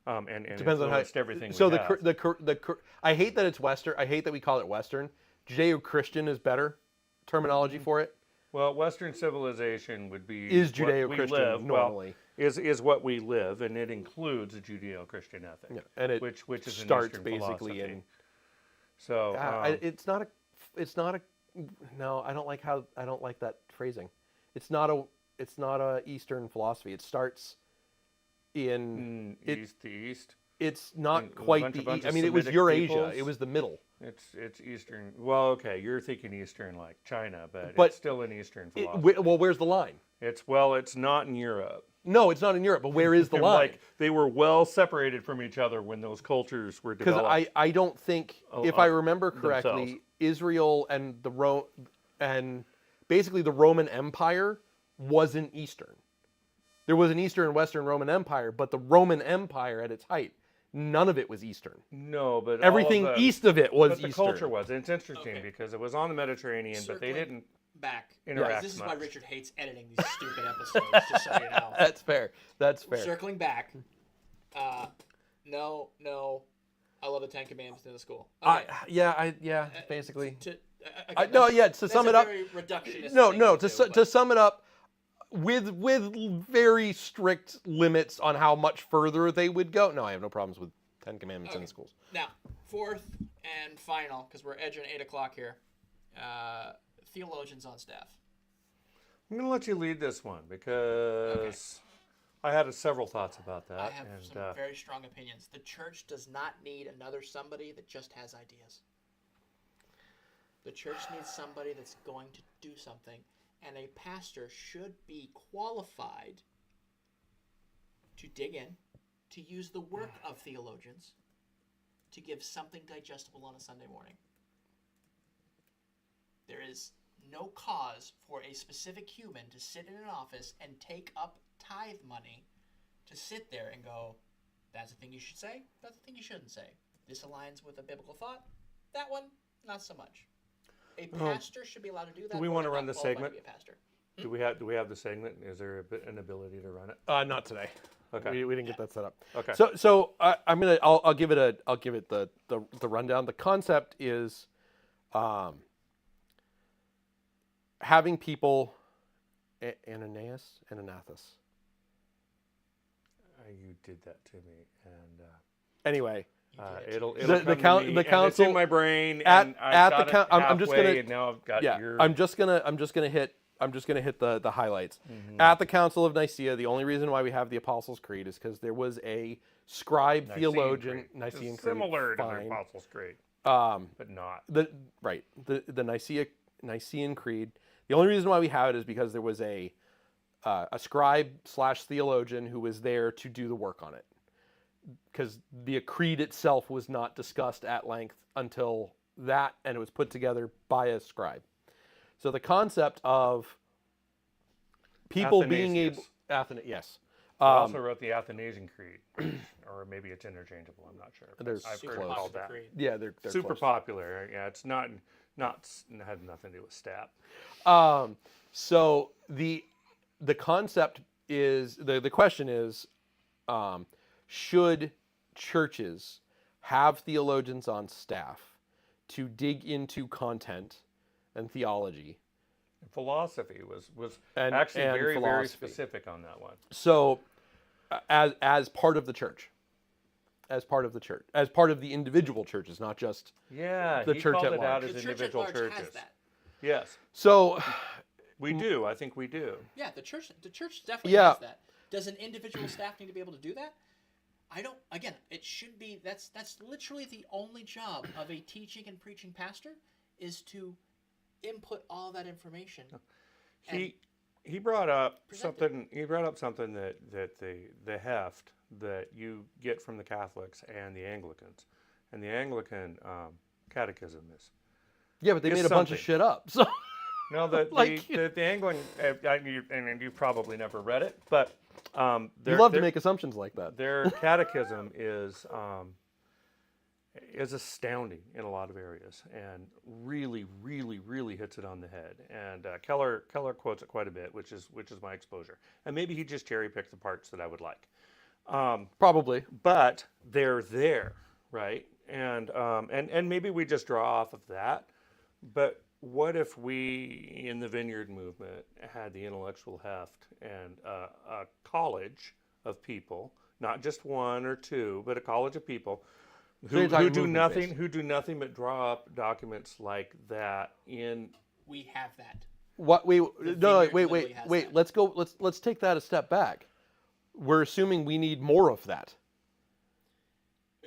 and Depends on how. influenced everything. So we the have. the I hate that it's Western. I hate that we call it Western. Judeo-Christian is better terminology for it. Well, Western civilization would be Is what we Judeo-Christian live. normally. Well, is what we live, and it includes a Judeo-Christian ethic, Yeah, and it which is an starts Eastern basically philosophy. in. So It's not a. No, I don't like that phrasing. It's not a Eastern philosophy. It starts in. the East. It's not a quite bunch the. of I mean, it was Semitic Eurasia. peoples. It was the middle. It's Eastern. Well, okay, you're thinking Eastern like China, but But it's still an Eastern philosophy. Well, where's the line? It's not in Europe. No, it's not in Europe. But where is the And, line? like they were well separated from each other when those cultures were Because developed. I don't think, if I remember correctly, themselves. Israel and and basically the Roman Empire wasn't Eastern. There was an Eastern and Western Roman Empire, but the Roman Empire at its height, none of it was Eastern. No, but Everything all of the, east of it was but the Eastern. culture was. And it's interesting Okay. because it was on the Mediterranean, but they Circling didn't back. interact This is why much. Richard hates editing these stupid episodes, just so you know. That's fair. That's fair. Circling back. No, I love the Ten Commandments in the school. Okay. Yeah, basically. Again, No, that's- yeah. To that's sum a it up, very reductionist no. thing To do, to sum it up, with very strict limits on how much further they would go. No, I have no problems with 10 Commandments in Okay. the schools. Now, fourth and final, because we're edging 8 o'clock here. Theologians on staff. I'm going to let you lead this one because I had several thoughts about that. I have and, some very strong opinions. The church does not need another somebody that just has ideas. The church needs somebody that's going to do something, and a pastor should be qualified to dig in, to use the work of theologians, to give something digestible on a Sunday morning. There is no cause for a specific human to sit in an office and take up tithe money to sit there and go, that's the thing you should say, that's the thing you shouldn't say. This aligns with a biblical thought, that one, not so much. A pastor should be allowed to do that. we or want to they're run not the qualified segment? to be a pastor. do we have the segment? Is there an ability to run it? Not today. Okay. We didn't get that set up. Okay. So I'll give it the rundown. The concept is, having people, Ananias and Anathas. You did that to me, and Anyway, it'll The- come the to coun- me, the and council- it's in my brain, at- and I've at got the coun- it I'm just halfway, gonna- and now I've got yeah, your. I'm just gonna hit the highlights. At the Council of Nicaea, the only reason why we have the Apostles' Creed is because there was a scribe Nicene theologian, Creed. Nicene It's Creed, similar to the fine. Apostles' Creed, Um, but not. the Nicene Creed. The only reason why we have it is because there was a scribe / theologian who was there to do the work on it. Because the creed itself was not discussed at length until that, and it was put together by a scribe. So the concept of people being able, yes, I also wrote the Athanasian Creed, or maybe it's interchangeable. I'm not sure. but There's I've Super heard close. called popular that. creed. yeah, they're Super close. popular. Yeah, it's not had nothing to do with stat. So the concept is the question is, should churches have theologians on staff to dig into content and theology? Philosophy was And- actually and very philosophy. specific on that one. So, as part of the church, as part of the individual churches, not just Yeah, The he church called at it out large. as The church at individual large churches. has that. Yes, so. we do. I think we do. Yeah, the church definitely Yeah. has that. Does an individual staff need to be able to do that? I don't. Again, it should be. That's literally the only job of a teaching and preaching pastor is to input all that information. He brought up Present it. something. He brought up something that the heft that you get from the Catholics and the Anglicans, and the Anglican catechism is. Yeah, but they It's made a bunch of something. shit up. So No, the Like- the Anglican, and you probably never read it, but you their- love to their- make assumptions like that. Their catechism is astounding in a lot of areas, and really, really, really hits it on the head. And Keller quotes it quite a bit, which is my exposure. And maybe he just cherry picked the parts that I would like. Probably. But they're there, right? And maybe we just draw off of that. But what if we, in the Vineyard movement, had the intellectual heft and a college of people, not just one or two, but a college of people So you're who talking do movement-based. nothing, but draw up documents like that in. We have that. What we no Vineyard wait literally has wait that. let's go let's take that a step back. We're assuming we need more of that.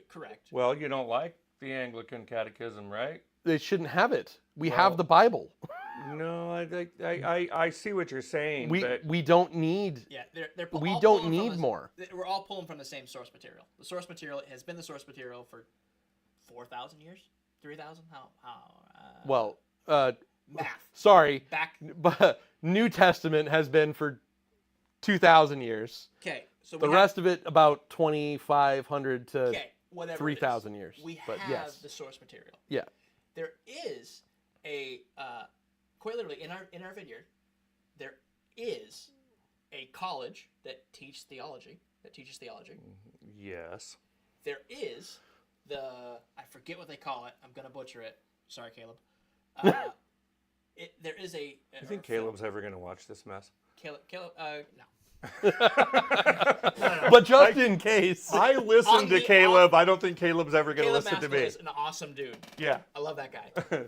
Correct. Well, you don't like the Anglican Catechism, right? They shouldn't have it. We Well, have the Bible. No, I see what you're saying. but We don't need Yeah, they're we all don't pulling from need the- more. We're all pulling from the same source material. The source material has been the source material for 4,000 years, 3,000. How? Well, Math. Sorry, Back. but New Testament has been for 2,000 years. Okay. So The we rest of it about 2,500 to Okay. Whatever. 3,000 years. We But have yes, the source material. yeah. There is a quite literally in our vineyard, there is a college that teaches theology. Yes. There is I forget what they call it. I'm gonna butcher it. Sorry, Caleb. There is a. You think Caleb's ever going to watch this mess? Caleb. No. But just in case. I listen On to the- Caleb. I don't think Caleb's ever going to Caleb listen to Maslow me. is an awesome dude. Yeah. I love that guy.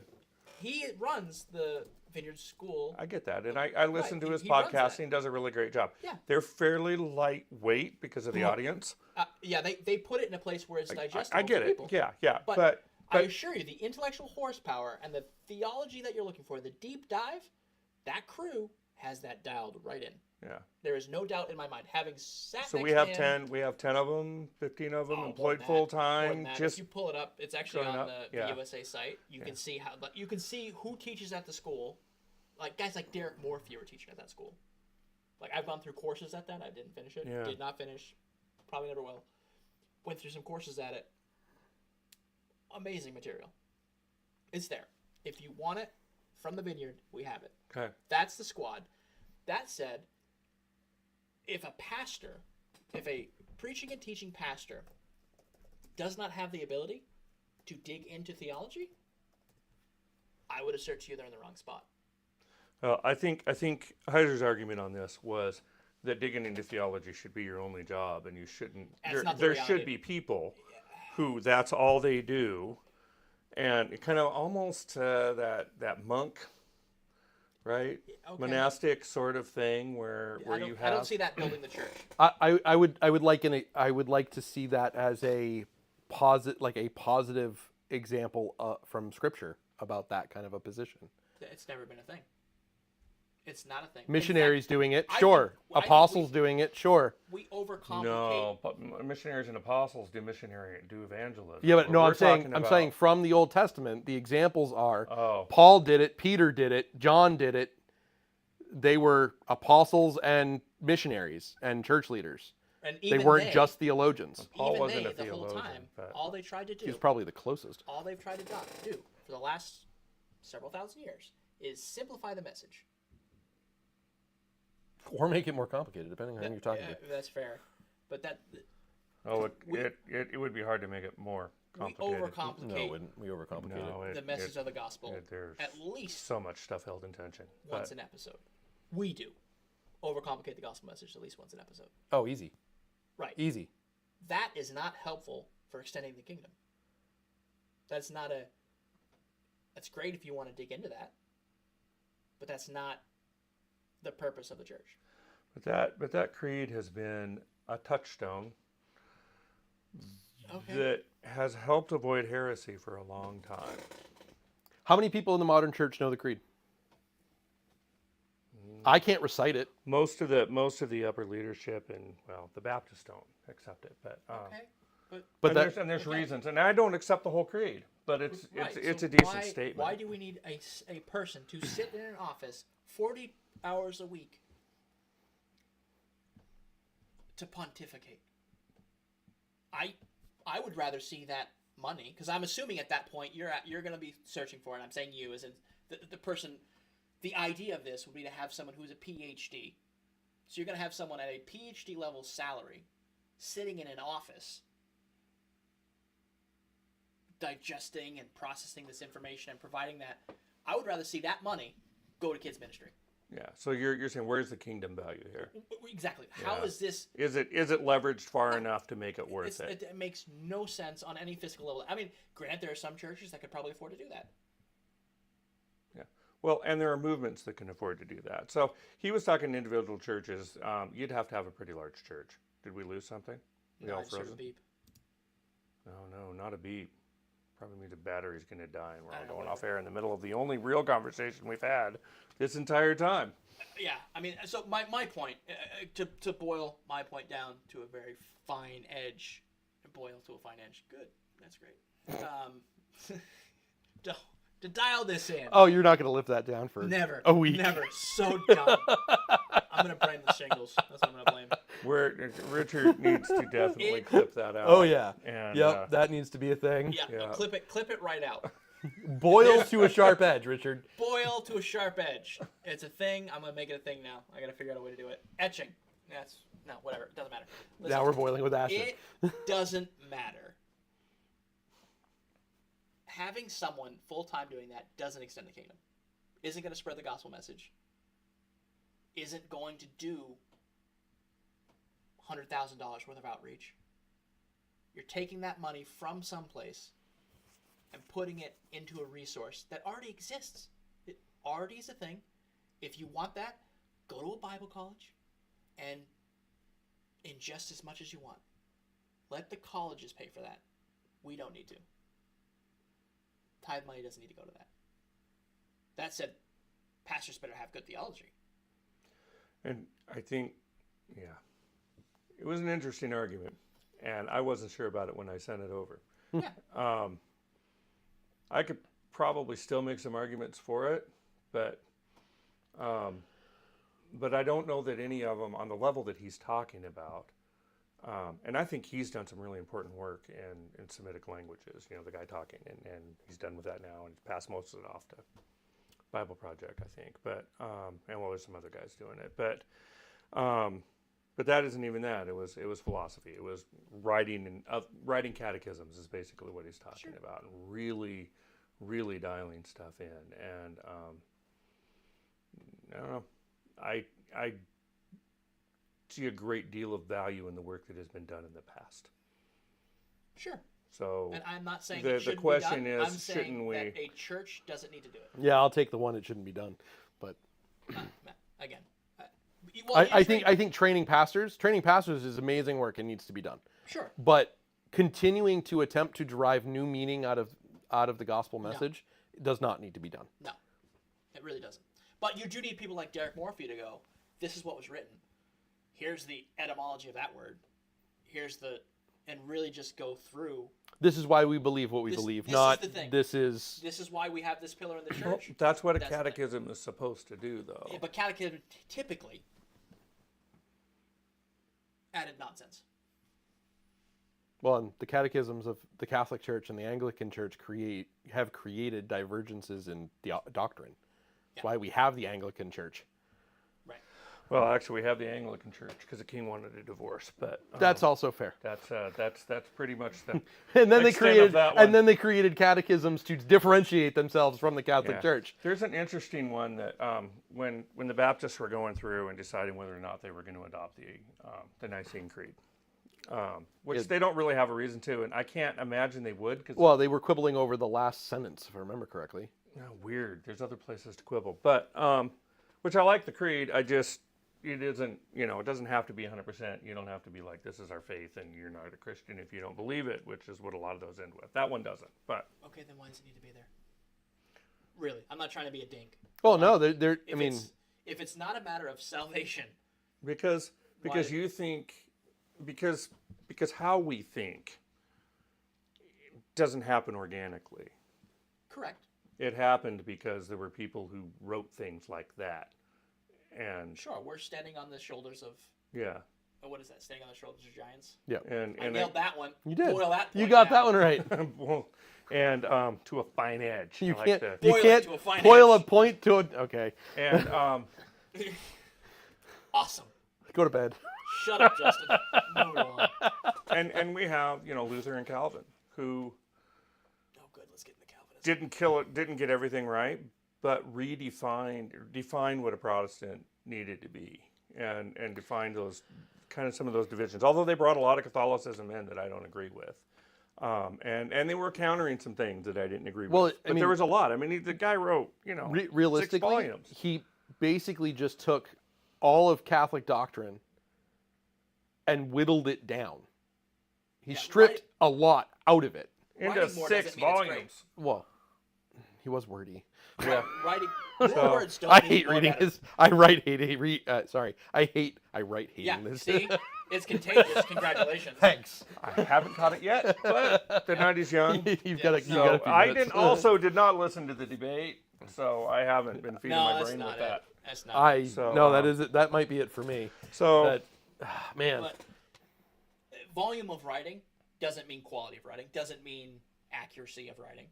He runs the Vineyard School. I get that. And I listen to his he runs podcast. that. He does a really great job. Yeah. They're fairly lightweight because of the audience. Yeah, they put it in a place where it's digestible. I get for it. people. Yeah. But I assure you, the intellectual horsepower and the theology that you're looking for, the deep dive, that crew has that dialed right in. yeah. There is no doubt in my mind. Having sat So next we have to him, 10. We have 10 of them, 15 of them more employed than that, full more than time. that. Just if you pull it up, it's actually showing on up, the yeah. USA site. You can see you can see who teaches at the school. Like guys like Derek Morphy are teaching at that school. Like I've gone through courses at that. I didn't finish it. Yeah. Did not finish. Probably never will. Went through some courses at it. Amazing material. It's there. If you want it from the vineyard, we have it. okay. That's the squad. That said, if a preaching and teaching pastor does not have the ability to dig into theology, I would assert to you they're in the wrong spot. I think Heiser's argument on this was that digging into theology should be your only job, and you shouldn't. That's not the there reality. should be people who that's all they do, and it kind of almost that monk, right? Okay. Monastic sort of thing where you have. I don't see that building the church. I would like to see that as a positive example from Scripture about that kind of a position. It's never been a thing. It's not a thing. Missionaries doing it, I sure. think- I think Apostles doing it, sure. We overcomplicate. No, but missionaries and apostles do evangelism. Yeah, but What no, we're I'm saying talking about- saying from the Old Testament, the examples are Oh. Paul did it, Peter did it, John did it. They were apostles and missionaries and church leaders. And They even weren't just theologians. Paul even wasn't they, a the whole theologian, time, but- all they tried to do, He was probably the closest. all they've tried to do for the last several thousand years is simplify the message. Or make it more complicated, depending on who you're talking to. That's fair, but that Oh, We- it would be hard to make it more we complicated. overcomplicate No, it wouldn't. We overcomplicate No, it. the message of the gospel there's at least so much stuff held in tension. once But an episode. We do overcomplicate the gospel message at least once an episode. Oh, easy. Right. Easy. That is not helpful for extending the kingdom. That's not a. That's great if you want to dig into that, but that's not the purpose of the church. but that creed has been a touchstone Okay. that has helped avoid heresy for a long time. How many people in the modern church know the creed? I can't recite it. Most of the upper leadership and the Baptists don't accept it, but Okay. But there's okay. reasons, and I don't accept the whole creed, but it's Right, it's so a decent why, statement. Why do we need a person to sit in an office 40 hours a week to pontificate? I would rather see that money, because I'm assuming at that point you're going to be searching for it. I'm saying you as in the person. The idea of this would be to have someone who's a PhD. So you're going to have someone at a PhD level salary sitting in an office digesting and processing this information and providing that. I would rather see that money go to kids ministry. Yeah. So you're saying where's the kingdom value here? Exactly. How Yeah. is this? Is it leveraged far enough to make it worth it? It makes no sense on any fiscal level. I mean, granted, there are some churches that could probably afford to do that. Yeah. Well, and there are movements that can afford to do that. So he was talking to individual churches. You'd have to have a pretty large church. Did we lose something? We all I insert a frozen? beep. No, not a beep. Probably means the battery's going to die and we're I all don't know, going off whatever. air in the middle of the only real conversation we've had this entire time. Yeah, I mean, so my point, to boil my point down to a very fine edge, boil to a fine edge. Good, that's great. to dial this in. Oh, you're not going to lift that down for Never. a week. Never. So dumb. I'm going to blame the shingles. That's what I'm going to blame. Where Richard needs to definitely clip that out. Oh yeah. And, Yep, that needs to be a thing. Yeah, Yeah. clip it right out. Boil to a sharp edge, Richard. Boil to a sharp edge. It's a thing. I'm going to make it a thing now. I got to figure out a way to do it. Etching. No, whatever. It doesn't matter. Listen, Now we're boiling with acid. it doesn't matter. Having someone full-time doing that doesn't extend the kingdom. Isn't going to spread the gospel message. Isn't going to do $100,000 worth of outreach. You're taking that money from someplace and putting it into a resource that already exists. It already is a thing. If you want that, go to a Bible college and ingest as much as you want. Let the colleges pay for that. We don't need to. Tithe money doesn't need to go to that. That said, pastors better have good theology. And I think, yeah, it was an interesting argument, and I wasn't sure about it when I sent it over. Yeah. I could probably still make some arguments for it, but I don't know that any of them on the level that he's talking about. And I think he's done some really important work in Semitic languages. You know, the guy talking, and he's done with that now, and he's passed most of it off to Bible Project, I think. But and well, there's some other guys doing it, but that isn't even that. It was philosophy. It was writing writing catechisms is basically what he's talking about, and really dialing stuff in. And I don't know. I see a great deal of value in the work that has been done in the past. Sure. So And I'm not saying the it shouldn't question be done. is, I'm saying shouldn't we? that a church doesn't need to do it. Yeah, I'll take the one it shouldn't be done. But Again. I think training pastors is amazing work and needs to be done. Sure. But continuing to attempt to derive new meaning out of the gospel message does not need to be done. No, it really doesn't. But you do need people like Derek Morphy to go, this is what was written. Here's the etymology of that word. And really just go through. This is why we believe what we believe. This Not is the thing. this is. This is why we have this pillar in the Well, church. that's what a That's the thing. catechism is supposed to do, though. Yeah, but catechism typically added nonsense. Well, and the catechisms of the Catholic Church and the Anglican Church have created divergences in the doctrine. That's why we have the Anglican Church. Right. Well, actually, we have the Anglican Church because the king wanted a divorce, but That's also fair. that's pretty much the And then extent of that one. they created catechisms to differentiate themselves from the Catholic Yeah. Church. There's an interesting one that when the Baptists were going through and deciding whether or not they were going to adopt the Nicene Creed, which they don't really have a reason to, and I can't imagine they would. Cause Well, they were quibbling over the last sentence, if I remember correctly. weird. There's other places to quibble, but which I like the creed. It isn't, it doesn't have to be 100%. You don't have to be like, this is our faith and you're not a Christian if you don't believe it, which is what a lot of those end with. That one doesn't, but. Okay, then why does it need to be there? Really, I'm not trying to be a dink. Well, no, they're. I mean, if it's not a matter of salvation, Because Why? you think, because how we think doesn't happen organically. correct. It happened because there were people who wrote things like that. And Sure, we're standing on the shoulders of yeah. what is that? Standing on the shoulders of giants. And I nailed that one. you did. Boil that You point got that down. one right. well, and to a fine edge. You I like can't. the- You Boil it can't to a fine boil edge. a point to a. Okay, and Awesome. go to bed. Shut up, Justin. Move it along. and we have Luther and Calvin who Oh, good. Let's get into Calvinism. didn't get everything right, but defined what a Protestant needed to be, and defined those kind of some of those divisions. Although they brought a lot of Catholicism in that I don't agree with, and they were countering some things that I didn't agree Well, with. I But mean- there was a lot. I mean, the guy wrote 6 Realistically, volumes. he basically just took all of Catholic doctrine and whittled it down. He Yeah, stripped right. a lot out of it. Into Writing more 6 doesn't mean it's great. volumes. Well, he was wordy. Yeah. Writing more words don't I mean hate more reading better. his. I write hating. Sorry, I write hating Yeah, this. see? It's contagious. Congratulations. Thanks. I haven't caught it yet, but the night is young. You've got a So few I minutes. did not listen to the debate, so I haven't been feeding No, my that's brain not with it. that. That's not it. So, No, that is it. That might be it for me. So That, man. But volume of writing doesn't mean quality of writing. Doesn't mean accuracy of writing.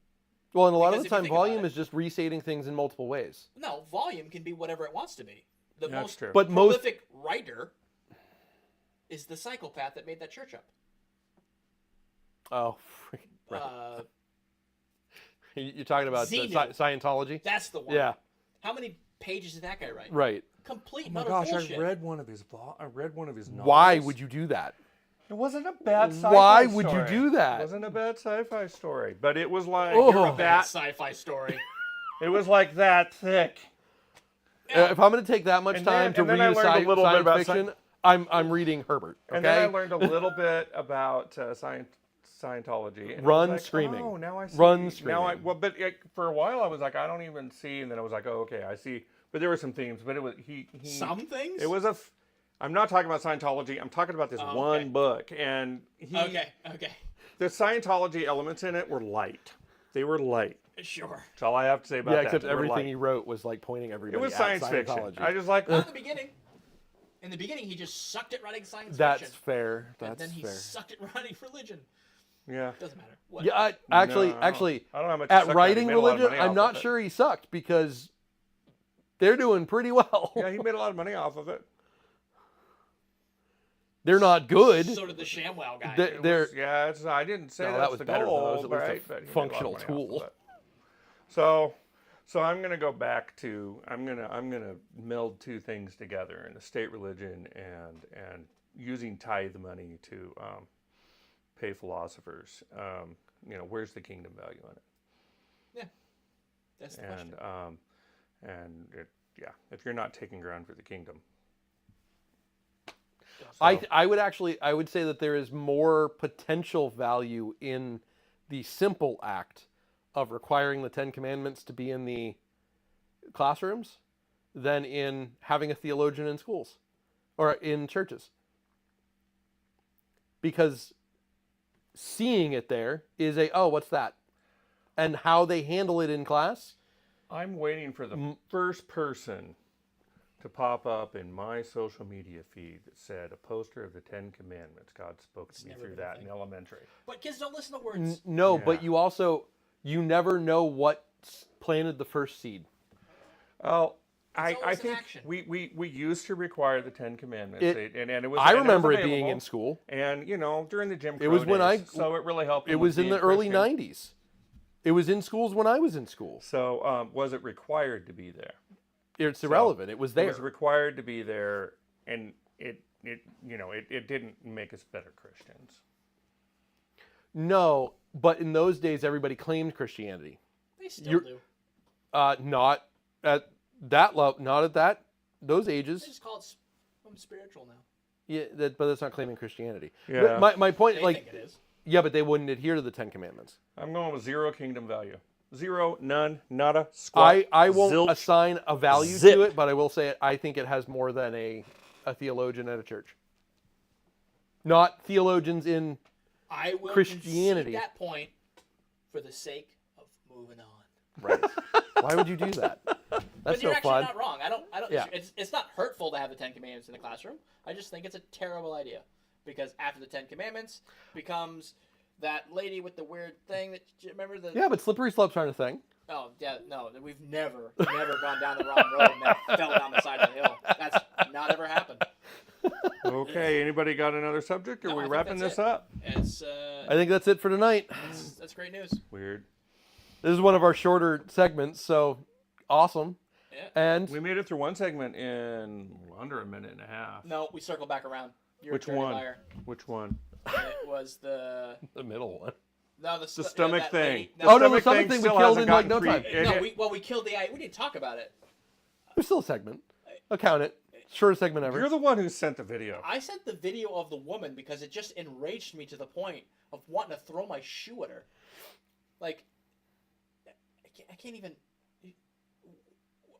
Well, and a lot Because of if the you time, think about volume it- is just restating things in multiple ways. No, volume can be whatever it wants to be. The That's most true. But most prolific writer is the psychopath that made that church up. oh, right. Uh, You're talking about Xenu. Scientology. that's the one. Yeah, How many pages did that guy write? right. Complete oh my utter gosh, bullshit. I read one of his novels. Why would you do that? It wasn't a bad sci-fi Why would you story. do that? It wasn't a bad sci-fi story, but it was like Oh. Bad that. sci-fi story. It was like that thick. If I'm going to take that much And time then- and then I to read learned a little bit science about fiction, I'm reading Herbert. Okay. And then I learned a little bit about Scientology. And I Run was like, screaming. Oh, now I see. Run Now screaming. but for a while I was like, I don't even see, and then I was like, oh, okay, I see. But there were some themes. But it was he Some things. It was I'm not talking about Scientology. I'm talking about this Oh, one okay. book, and Okay. the Scientology elements in it were light. They were light. Sure. That's all I have to say about Yeah, that. except They were everything light. he wrote was like pointing everybody It was at science fiction. Scientology. I just like. Not in the beginning. In the beginning, he just sucked at writing science That's fiction. fair. And That's then he fair. sucked at writing religion. Yeah. Doesn't matter. What? Yeah, actually, No, actually, I don't know how much he at sucked at. He writing made a lot of religion, money I'm off not of it. sure he sucked because they're doing pretty well. Yeah, he made a lot of money off of it. They're not good. So did the ShamWow guy. They- They're Yeah, I didn't say No, that that's was the better, though. goal, That was at least a right? But he made a lot of functional money off tool. of it. So I'm gonna go back to I'm gonna meld two things together in the state religion and using tithe money to pay philosophers. Where's the kingdom value in it? That's the question. If you're not taking ground for the kingdom, I would say that there is more potential value in the simple act of requiring the Ten Commandments to be in the classrooms than in having a theologian in schools or in churches. Because seeing it there is what's that? And how they handle it in class. I'm waiting for the first person to pop up in my social media feed that said a poster of the Ten Commandments. God spoke to me never through been a that thing. in elementary. But kids don't listen to words. No, Yeah. but you never know what planted the first seed. Well, always I an think action. we used to require the Ten Commandments, and it was. I and remember it was being in available. school. And during the Jim Crow It was when days, so it really helped. It them was with in the being early Christian. 90s. It was in schools when I was in school. So was it required to be there? It's irrelevant. It was there. It was required to be there, and it didn't make us better Christians. No, but in those days, everybody claimed Christianity. They still You're- do. Not at that level. Not at those They ages. just call it spiritual now. Yeah, but that's not claiming Christianity. Yeah. But my point, They think it is. yeah, but they wouldn't adhere to the Ten Commandments. I'm going with zero kingdom value. Zero, none, nada, squat. I won't zilch. assign a value zip. to it, but I will say I think it has more than a theologian at a church. Not theologians in I will Christianity. concede that point for the sake of moving on. right. Why would you do that? That's But you're no actually fun. not wrong. I don't. Yeah. It's not hurtful to have the Ten Commandments in the classroom. I just think it's a terrible idea because after the Ten Commandments becomes that lady with the weird thing that remember the. Yeah, but slippery slopes aren't a thing. Oh yeah, no, we've never gone down the wrong road and then fell down the side of the hill. That's not ever happened. Okay, anybody got another subject? Or No, are we I think wrapping that's this it. up? It's I think that's it for tonight. that's great news. Weird. This is one of our shorter segments, so awesome. Yeah. And We made it through one segment in under a minute and a half. No, we circle back around. You're Which a dirty one? liar. Which one? It was the the middle one. no The stomach that thing. lady- The no, Oh, no, the stomach stomach thing we still killed hasn't in, like, gotten no free- time. it- we killed we didn't talk about it. There's still a segment. I'll count it. Shortest segment ever. You're the one who sent the video. I sent the video of the woman because it just enraged me to the point of wanting to throw my shoe at her. Like, I can't even.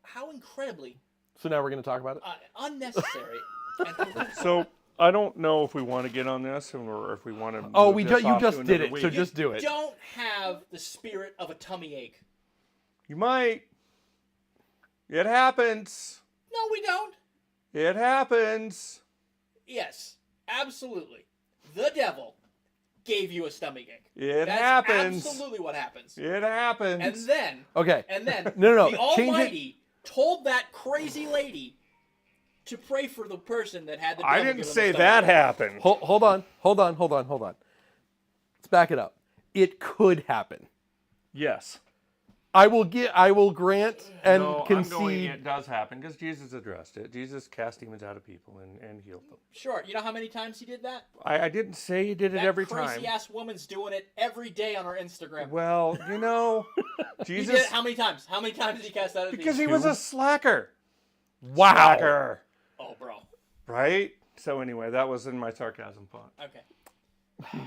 How incredibly So now we're going to talk about it. unnecessary. and horrific. So I don't know if we want to get on this or if we want to. Oh, you this off just to did another it, week. so just do it. Don't have the spirit of a tummy ache. You might. It happens. No, we don't. It happens. Yes, absolutely. The devil gave you a stomach ache. It That's happens. absolutely what happens. It happens. Okay. And then No, the change it. Almighty told that crazy lady to pray for the person that had the devil I give didn't him a say stomach that ache. happened. Hold on. Let's back it up. It could happen. Yes. I will grant and no, concede. I'm going, it does happen because Jesus addressed it. Jesus cast demons out of people and healed them. Sure. You know how many times he did that? I didn't say he did it That every time. crazy ass woman's doing it every day on her Instagram. Well, He Jesus. did it how many times? How many times did he cast out of Because these? he was a slacker. Wow. Slacker. Oh, bro. Right? So anyway, that was in my sarcasm font. Okay.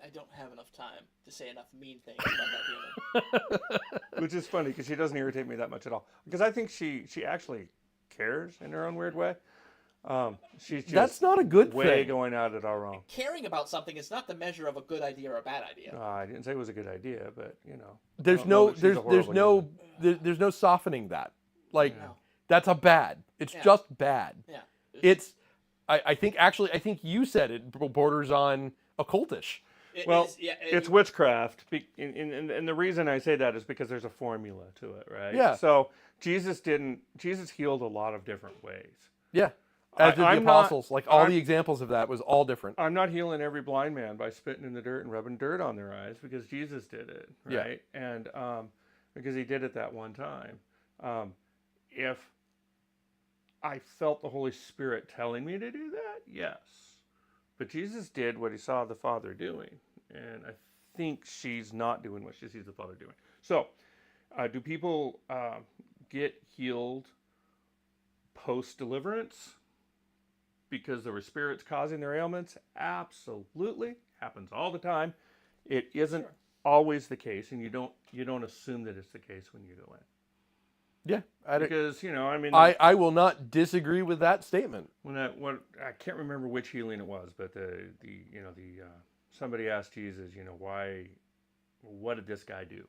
I don't have enough time to say enough mean things about that demon. Which is funny because she doesn't irritate me that much at all. Because I think she actually cares in her own weird way. She's just That's not a good way thing. going at it all wrong. Caring about something is not the measure of a good idea or a bad idea. I didn't say it was a good idea, but There's don't know no that she's a horrible there's no softening that. Like No. that's a bad. It's Yeah. just bad. Yeah. It's I think you said it borders on occultish. It Well, is- yeah, it's witchcraft, and the reason I say that is because there's a formula to it, right? Yeah. So Jesus healed a lot of different ways. Yeah. As did the I'm not- apostles. Like all I'm- the examples of that was all different. I'm not healing every blind man by spitting in the dirt and rubbing dirt on their eyes because Jesus did it, Yeah. right? And because he did it that one time. If I felt the Holy Spirit telling me to do that, yes. But Jesus did what he saw the Father doing, and I think she's not doing what she sees the Father doing. So, do people get healed post-deliverance because there were spirits causing their ailments? Absolutely, happens all the time. It isn't always the case, and you don't assume that it's the case when you go in, Yeah. because I will not disagree with that statement. when I can't remember which healing it was, but the somebody asked Jesus, what did this guy do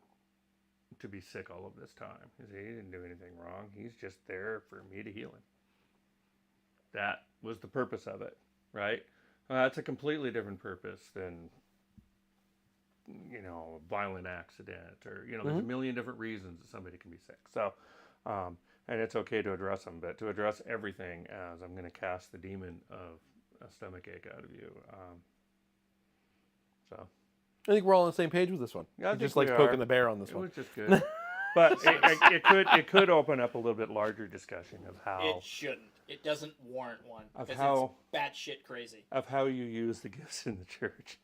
to be sick all of this time? He said, he didn't do anything wrong. He's just there for me to heal him. That was the purpose of it, right? That's a completely different purpose than a violent accident or there's a million different reasons that somebody can be sick. So. And it's okay to address them, but to address everything as I'm going to cast the demon of a stomach ache out of you. So I think we're all on the same page with this one. Yeah, I You think just like we poking are. the bear on this it one. was just good, but it could open up a little bit larger discussion of how It shouldn't. It doesn't warrant one. Of Because how- it's batshit crazy. you use the gifts in the church.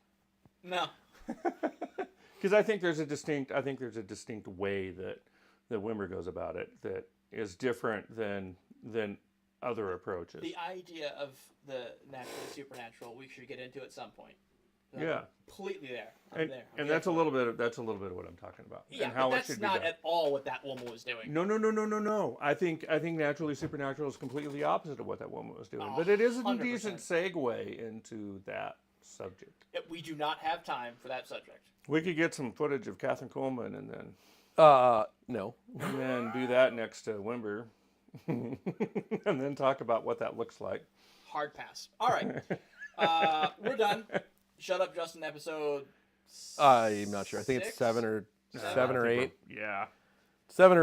No. Because I think there's a distinct way that Wimber goes about it that is different than other approaches. The idea of the natural and supernatural, we should get into at some point. I'm Yeah. completely there. I'm and there. and that's a little bit of what I'm talking about. Yeah, and how but it that's should not be done. at all what that woman was doing. No. I think naturally supernatural is completely the opposite of what that woman was doing. But it is a 100%. decent segue into that subject. We do not have time for that subject. We could get some footage of Catherine Coleman and No. then do that next to Wimber. And then talk about what that looks like. Hard pass. All right. We're done. Shut Up, Justin, episode I'm not sure. I think it's 6? seven or 8. Yeah. 7 or